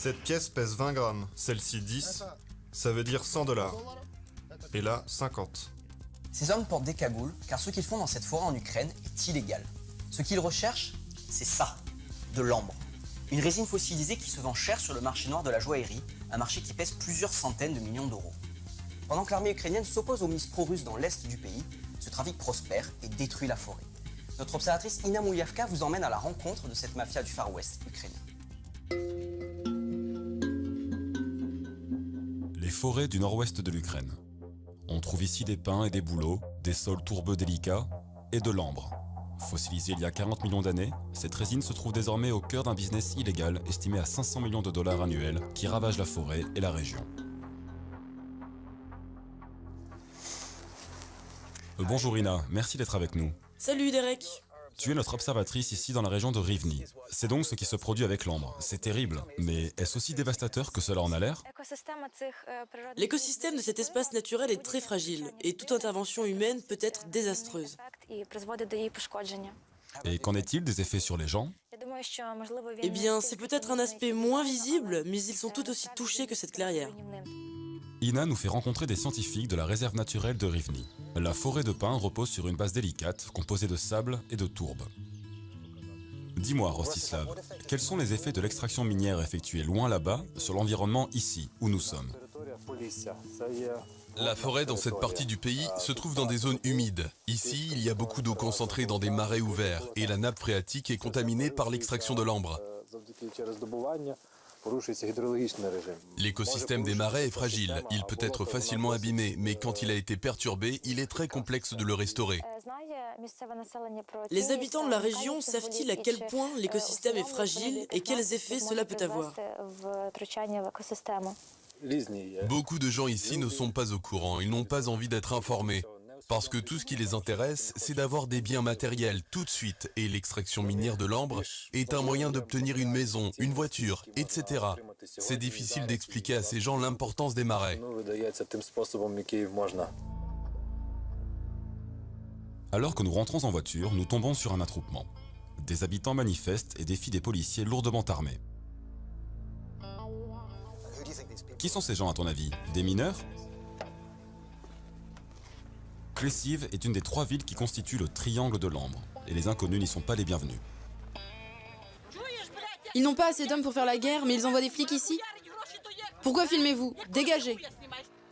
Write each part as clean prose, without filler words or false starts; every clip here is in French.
Cette pièce pèse 20 grammes, celle-ci 10, ça veut dire 100 $. Et là, 50. Ces hommes portent des cagoules car ce qu'ils font dans cette forêt en Ukraine est illégal. Ce qu'ils recherchent, c'est ça, de l'ambre. Une résine fossilisée qui se vend cher sur le marché noir de la joaillerie, un marché qui pèse plusieurs centaines de millions d'euros. Pendant que l'armée ukrainienne s'oppose aux milices pro-russes dans l'est du pays, ce trafic prospère et détruit la forêt. Notre observatrice Ina Mouliavka vous emmène à la rencontre de cette mafia du Far West ukrainien. Les forêts du nord-ouest de l'Ukraine. On trouve ici des pins et des bouleaux, des sols tourbeux délicats et de l'ambre. Fossilisée il y a 40 millions d'années, cette résine se trouve désormais au cœur d'un business illégal estimé à 500 millions de dollars annuels qui ravage la forêt et la région. Bonjour Ina, merci d'être avec nous. Salut Derek. Tu es notre observatrice ici dans la région de Rivne. C'est donc ce qui se produit avec l'ambre. C'est terrible, mais est-ce aussi dévastateur que cela en a l'air? L'écosystème de cet espace naturel est très fragile et toute intervention humaine peut être désastreuse. Et qu'en est-il des effets sur les gens? Eh bien, c'est peut-être un aspect moins visible, mais ils sont tout aussi touchés que cette clairière. Ina nous fait rencontrer des scientifiques de la réserve naturelle de Rivne. La forêt de pins repose sur une base délicate, composée de sable et de tourbe. Dis-moi, Rostislav, quels sont les effets de l'extraction minière effectuée loin là-bas sur l'environnement ici, où nous sommes? La forêt dans cette partie du pays se trouve dans des zones humides. Ici, il y a beaucoup d'eau concentrée dans des marais ouverts et la nappe phréatique est contaminée par l'extraction de l'ambre. L'écosystème des marais est fragile, il peut être facilement abîmé, mais quand il a été perturbé, il est très complexe de le restaurer. Les habitants de la région savent-ils à quel point l'écosystème est fragile et quels effets cela peut avoir? Beaucoup de gens ici ne sont pas au courant, ils n'ont pas envie d'être informés. Parce que tout ce qui les intéresse, c'est d'avoir des biens matériels tout de suite. Et l'extraction minière de l'ambre est un moyen d'obtenir une maison, une voiture, etc. C'est difficile d'expliquer à ces gens l'importance des marais. Alors que nous rentrons en voiture, nous tombons sur un attroupement. Des habitants manifestent et défient des policiers lourdement armés. Qui sont ces gens à ton avis? Des mineurs? Klesiv est une des 3 villes qui constituent le triangle de l'ambre, et les inconnus n'y sont pas les bienvenus. Ils n'ont pas assez d'hommes pour faire la guerre, mais ils envoient des flics ici. Pourquoi filmez-vous? Dégagez!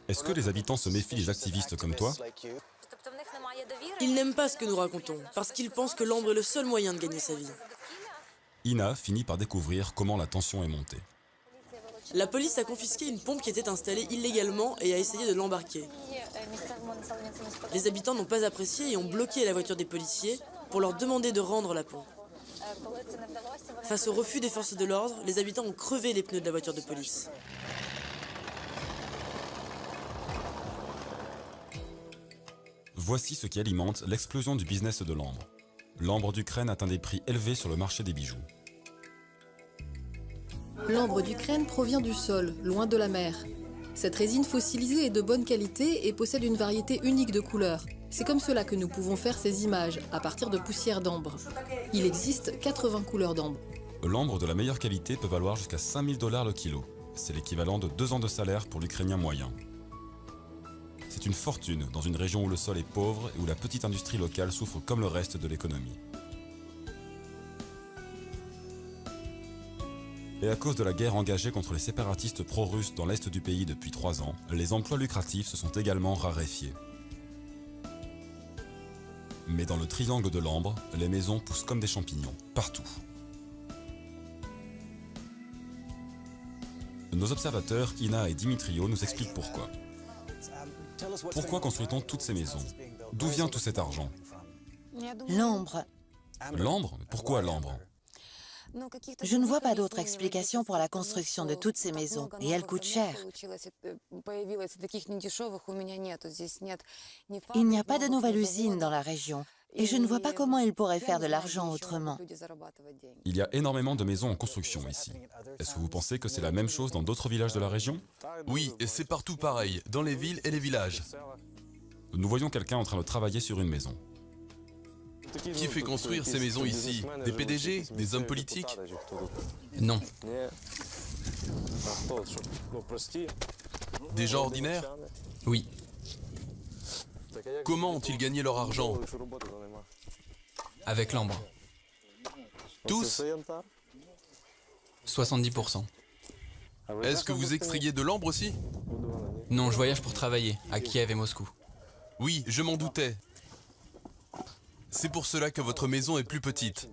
Est-ce que les habitants se méfient des activistes comme toi? Ils n'aiment pas ce que nous racontons, parce qu'ils pensent que l'ambre est le seul moyen de gagner sa vie. Ina finit par découvrir comment la tension est montée. La police a confisqué une pompe qui était installée illégalement et a essayé de l'embarquer. Les habitants n'ont pas apprécié et ont bloqué la voiture des policiers pour leur demander de rendre la pompe. Face au refus des forces de l'ordre, les habitants ont crevé les pneus de la voiture de police. Voici ce qui alimente l'explosion du business de l'ambre. L'ambre d'Ukraine atteint des prix élevés sur le marché des bijoux. L'ambre d'Ukraine provient du sol, loin de la mer. Cette résine fossilisée est de bonne qualité et possède une variété unique de couleurs. C'est comme cela que nous pouvons faire ces images, à partir de poussière d'ambre. Il existe 80 couleurs d'ambre. L'ambre de la meilleure qualité peut valoir jusqu'à 5 000 $ le kilo. C'est l'équivalent de 2 ans de salaire pour l'Ukrainien moyen. C'est une fortune dans une région où le sol est pauvre et où la petite industrie locale souffre comme le reste de l'économie. Et à cause de la guerre engagée contre les séparatistes pro-russes dans l'est du pays depuis 3 ans, les emplois lucratifs se sont également raréfiés. Mais dans le triangle de l'ambre, les maisons poussent comme des champignons, partout. Nos observateurs, Ina et Dimitrio, nous expliquent pourquoi. Pourquoi construit-on toutes ces maisons? D'où vient tout cet argent? L'ambre. L'ambre? Pourquoi l'ambre? Je ne vois pas d'autre explication pour la construction de toutes ces maisons, et elles coûtent cher. Il n'y a pas de nouvelle usine dans la région, et je ne vois pas comment ils pourraient faire de l'argent autrement. Il y a énormément de maisons en construction ici. Est-ce que vous pensez que c'est la même chose dans d'autres villages de la région? Oui, et c'est partout pareil, dans les villes et les villages. Nous voyons quelqu'un en train de travailler sur une maison. Qui fait construire ces maisons ici? Des PDG? Des hommes politiques? Non. Des gens ordinaires? Oui, Comment ont-ils gagné leur argent? avec l'ambre. Tous? 70%. Est-ce que vous extrayez de l'ambre aussi? Non, je voyage pour travailler, à Kiev et Moscou. Oui, je m'en doutais. C'est pour cela que votre maison est plus petite.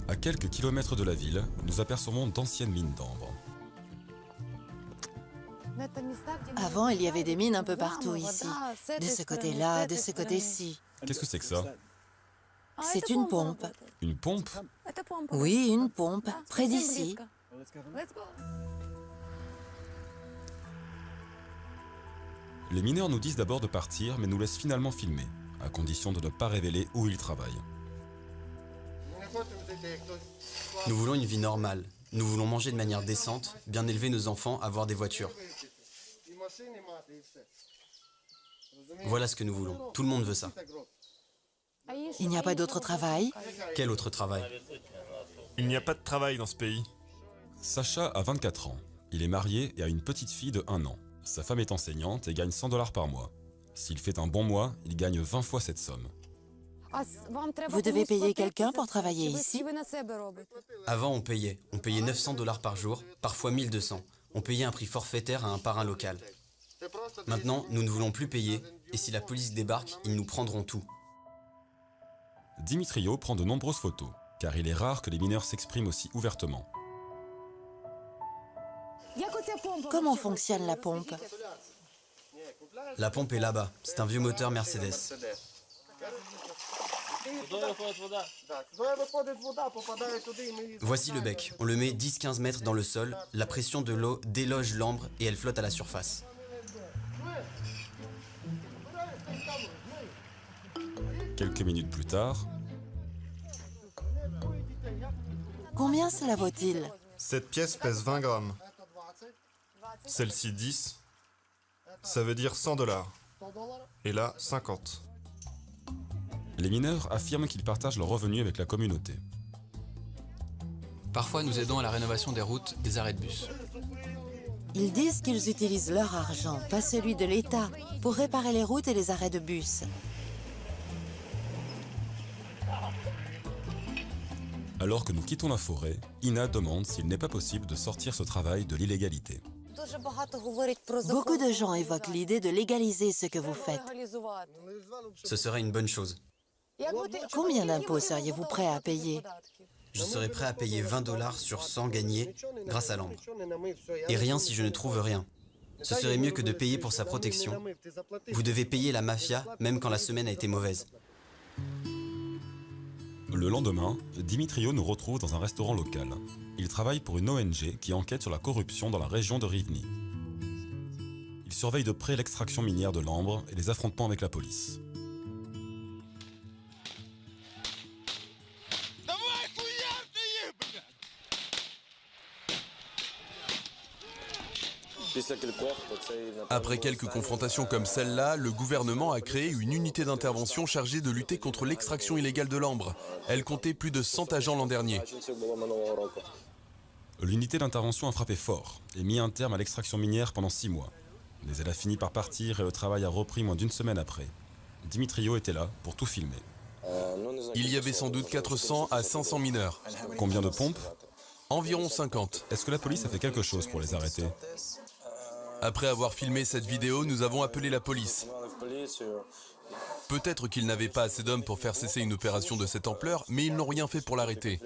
À quelques kilomètres de la ville, nous apercevons d'anciennes mines d'ambre. Avant, il y avait des mines un peu partout ici. De ce côté-là, de ce côté-ci. Qu'est-ce que c'est que ça? C'est une pompe. Une pompe? Oui, une pompe, près d'ici. Les mineurs nous disent d'abord de partir, mais nous laissent finalement filmer, à condition de ne pas révéler où ils travaillent. Nous voulons une vie normale. Nous voulons manger de manière décente, bien élever nos enfants, avoir des voitures. Voilà ce que nous voulons. Tout le monde veut ça. Il n'y a pas d'autre travail? Quel autre travail? Il n'y a pas de travail dans ce pays. Sacha a 24 ans. Il est marié et a une petite fille de 1 an. Sa femme est enseignante et gagne 100 $ par mois. S'il fait un bon mois, il gagne 20 fois cette somme. Vous devez payer quelqu'un pour travailler ici? Avant, on payait. On payait 900 $ par jour, parfois 1200. On payait un prix forfaitaire à un parrain local. Maintenant, nous ne voulons plus payer, et si la police débarque, ils nous prendront tout. Dimitrio prend de nombreuses photos, car il est rare que les mineurs s'expriment aussi ouvertement. Comment fonctionne la pompe? La pompe est là-bas. C'est un vieux moteur Mercedes. Voici le bec. On le met 10-15 mètres dans le sol. La pression de l'eau déloge l'ambre et elle flotte à la surface. Quelques minutes plus tard, Combien cela vaut-il? Cette pièce pèse 20 grammes. Celle-ci 10. Ça veut dire 100 $. Et là, 50. les mineurs affirment qu'ils partagent leurs revenus avec la communauté. Parfois, nous aidons à la rénovation des routes, des arrêts de bus. Ils disent qu'ils utilisent leur argent, pas celui de l'État, pour réparer les routes et les arrêts de bus. Alors que nous quittons la forêt, Ina demande s'il n'est pas possible de sortir ce travail de l'illégalité. Beaucoup de gens évoquent l'idée de légaliser ce que vous faites. Ce serait une bonne chose. Combien d'impôts seriez-vous prêt à payer? Je serais prêt à payer 20 $ sur 100 gagnés grâce à l'ambre. Et rien si je ne trouve rien. Ce serait mieux que de payer pour sa protection. Vous devez payer la mafia, même quand la semaine a été mauvaise. Le lendemain, Dimitrio nous retrouve dans un restaurant local. Il travaille pour une ONG qui enquête sur la corruption dans la région de Rivne. Il surveille de près l'extraction minière de l'ambre et les affrontements avec la police. Après quelques confrontations comme celle-là, le gouvernement a créé une unité d'intervention chargée de lutter contre l'extraction illégale de l'ambre. Elle comptait plus de 100 agents l'an dernier. L'unité d'intervention a frappé fort et mis un terme à l'extraction minière pendant 6 mois. Mais elle a fini par partir et le travail a repris moins d'une semaine après. Dimitrio était là pour tout filmer. Il y avait sans doute 400 à 500 mineurs. Combien de pompes? Environ 50. Est-ce que la police a fait quelque chose pour les arrêter? Après avoir filmé cette vidéo, nous avons appelé la police. Peut-être qu'ils n'avaient pas assez d'hommes pour faire cesser une opération de cette ampleur, mais ils n'ont rien fait pour l'arrêter.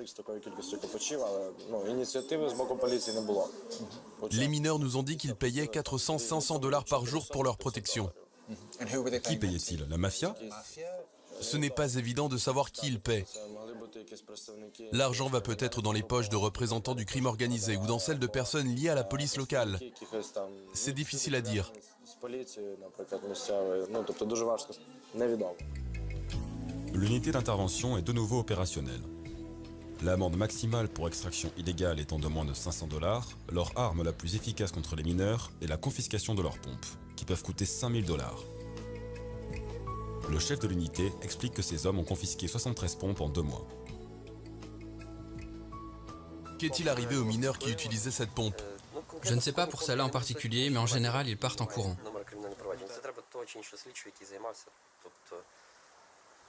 Les mineurs nous ont dit qu'ils payaient 400-500 $ par jour pour leur protection. Qui payait-il? La mafia? Ce n'est pas évident de savoir qui ils paient. L'argent va peut-être dans les poches de représentants du crime organisé ou dans celles de personnes liées à la police locale. C'est difficile à dire. L'unité d'intervention est de nouveau opérationnelle. L'amende maximale pour extraction illégale étant de moins de 500 $, leur arme la plus efficace contre les mineurs est la confiscation de leurs pompes, qui peuvent coûter 5000 $. Le chef de l'unité explique que ces hommes ont confisqué 73 pompes en 2 mois. Qu'est-il arrivé aux mineurs qui utilisaient cette pompe? Je ne sais pas pour celle-là en particulier, mais en général, ils partent en courant.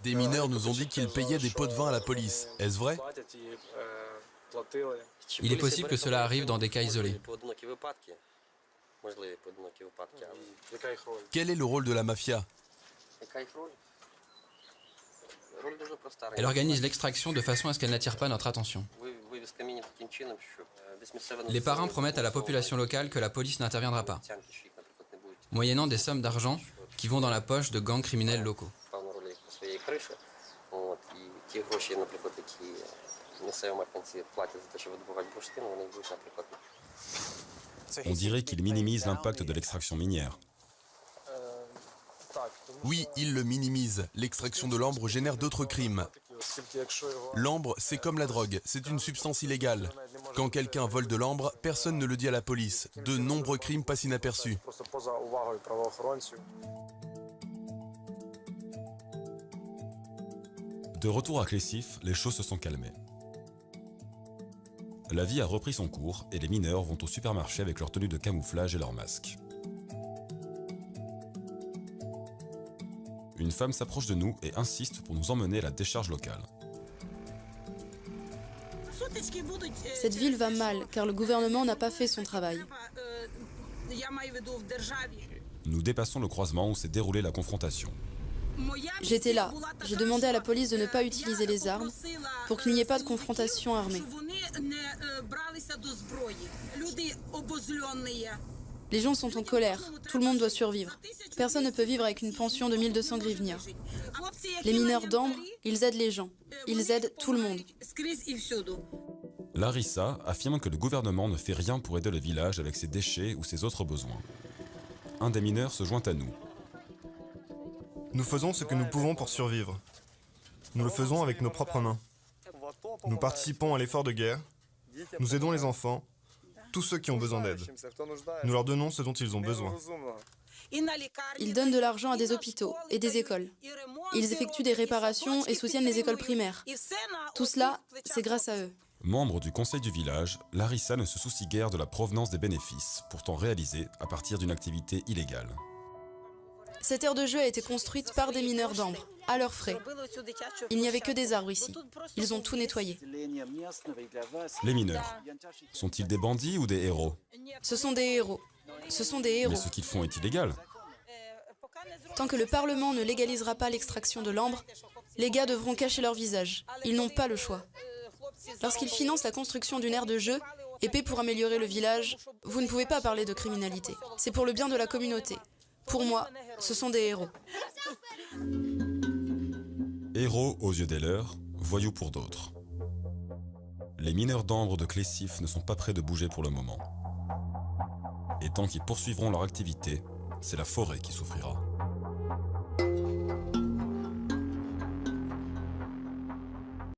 Des mineurs nous ont dit qu'ils payaient des pots de vin à la police. Est-ce vrai? Il est possible que cela arrive dans des cas isolés. Quel est le rôle de la mafia? Elle organise l'extraction de façon à ce qu'elle n'attire pas notre attention. Les parrains promettent à la population locale que la police n'interviendra pas, moyennant des sommes d'argent qui vont dans la poche de gangs criminels locaux. On dirait qu'ils minimisent l'impact de l'extraction minière. Oui, ils le minimisent. L'extraction de l'ambre génère d'autres crimes. L'ambre, c'est comme la drogue, c'est une substance illégale. Quand quelqu'un vole de l'ambre, personne ne le dit à la police. De nombreux crimes passent inaperçus. De retour à Clessif, les choses se sont calmées. La vie a repris son cours et les mineurs vont au supermarché avec leur tenue de camouflage et leur masque. Une femme s'approche de nous et insiste pour nous emmener à la décharge locale. Cette ville va mal car le gouvernement n'a pas fait son travail. Nous dépassons le croisement où s'est déroulée la confrontation. J'étais là. J'ai demandé à la police de ne pas utiliser les armes pour qu'il n'y ait pas de confrontation armée. Les gens sont en colère. Tout le monde doit survivre. Personne ne peut vivre avec une pension de 1200 hryvnia. Les mineurs d'ambre, ils aident les gens. Ils aident tout le monde. Larissa affirme que le gouvernement ne fait rien pour aider le village avec ses déchets ou ses autres besoins. Un des mineurs se joint à nous. Nous faisons ce que nous pouvons pour survivre. Nous le faisons avec nos propres mains. Nous participons à l'effort de guerre. Nous aidons les enfants, tous ceux qui ont besoin d'aide. Nous leur donnons ce dont ils ont besoin. Ils donnent de l'argent à des hôpitaux et des écoles. Ils effectuent des réparations et soutiennent les écoles primaires. Tout cela, c'est grâce à eux. Membre du conseil du village, Larissa ne se soucie guère de la provenance des bénéfices, pourtant réalisés à partir d'une activité illégale. Cette aire de jeu a été construite par des mineurs d'ambre, à leurs frais. Il n'y avait que des arbres ici. Ils ont tout nettoyé. Les mineurs, sont-ils des bandits ou des héros? Ce sont des héros. Ce sont des héros. Mais ce qu'ils font est illégal. Tant que le Parlement ne légalisera pas l'extraction de l'ambre, les gars devront cacher leur visage. Ils n'ont pas le choix. Lorsqu'ils financent la construction d'une aire de jeu et paient pour améliorer le village, vous ne pouvez pas parler de criminalité. C'est pour le bien de la communauté. Pour moi, ce sont des héros. Héros aux yeux des leurs, voyous pour d'autres. Les mineurs d'ambre de Clessif ne sont pas prêts de bouger pour le moment. Et tant qu'ils poursuivront leur activité, c'est la forêt qui souffrira.